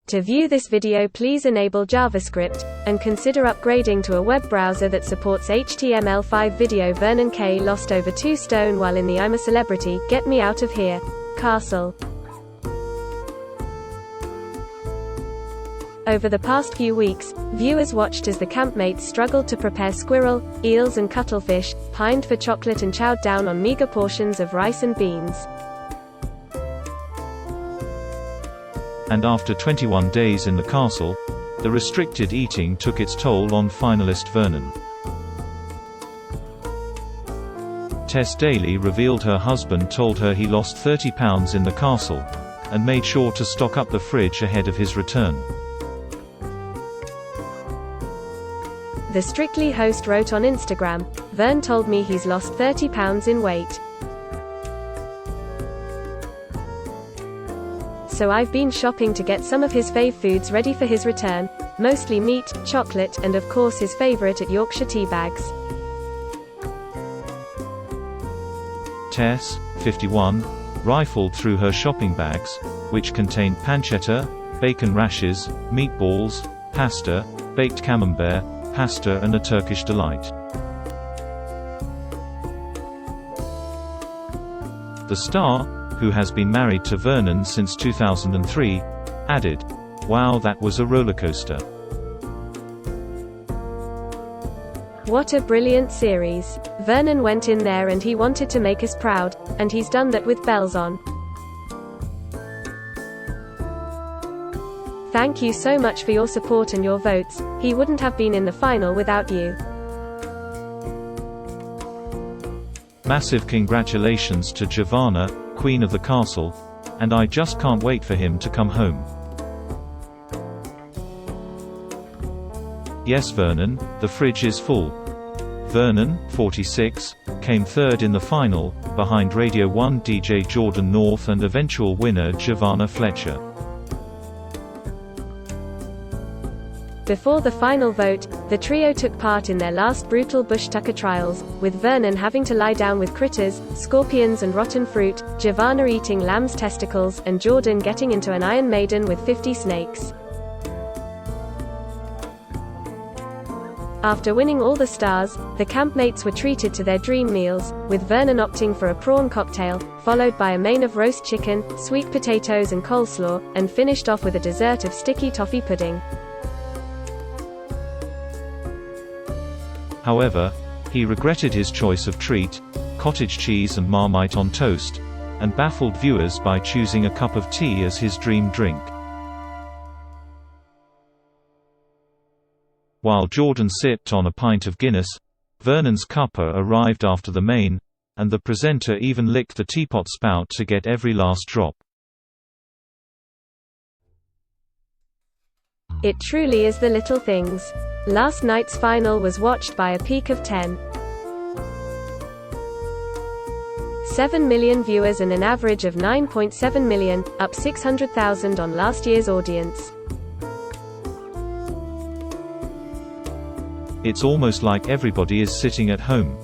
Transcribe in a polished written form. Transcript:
To view this video, please enable JavaScript, and consider upgrading to a web browser that supports HTML5 video. Vernon Kay lost over 2 stone while in the I'm a Celebrity, Get Me Out of Here castle. Over the past few weeks, viewers watched as the campmates struggled to prepare squirrel, eels and cuttlefish, pined for chocolate and chowed down on meager portions of rice and beans. And after 21 days in the castle, the restricted eating took its toll on finalist Vernon. Tess Daly revealed her husband told her he lost 30 pounds in the castle, and made sure to stock up the fridge ahead of his return. The Strictly host wrote on Instagram, "Vern told me he's lost 30 pounds in weight. So I've been shopping to get some of his fave foods ready for his return, mostly meat, chocolate, and of course his favorite at Yorkshire tea bags." Tess, 51, rifled through her shopping bags, which contained pancetta, bacon rashers, meatballs, pasta, baked camembert, pasta and a Turkish delight. The star, who has been married to Vernon since 2003, added, "Wow, that was a rollercoaster. What a brilliant series. Vernon went in there and he wanted to make us proud, and he's done that with bells on. Thank you so much for your support and your votes. He wouldn't have been in the final without you. Massive congratulations to Giovanna, Queen of the Castle, and I just can't wait for him to come home." Yes, Vernon, the fridge is full. Vernon, 46, came third in the final, behind Radio 1 DJ Jordan North and eventual winner Giovanna Fletcher. Before the final vote, the trio took part in their last brutal bush tucker trials, with Vernon having to lie down with critters, scorpions and rotten fruit, Giovanna eating lamb's testicles, and Jordan getting into an Iron Maiden with 50 snakes. After winning all the stars, the campmates were treated to their dream meals, with Vernon opting for a prawn cocktail, followed by a main of roast chicken, sweet potatoes and coleslaw, and finished off with a dessert of sticky toffee pudding. However, he regretted his choice of treat, cottage cheese and Marmite on toast, and baffled viewers by choosing a cup of tea as his dream drink. While Jordan sipped on a pint of Guinness, Vernon's cuppa arrived after the main, and the presenter even licked the teapot spout to get every last drop. It truly is the little things. Last night's final was watched by a peak of 10.7 million viewers and an average of 9.7 million, up 600,000 on last year's audience. It's almost like everybody is sitting at home.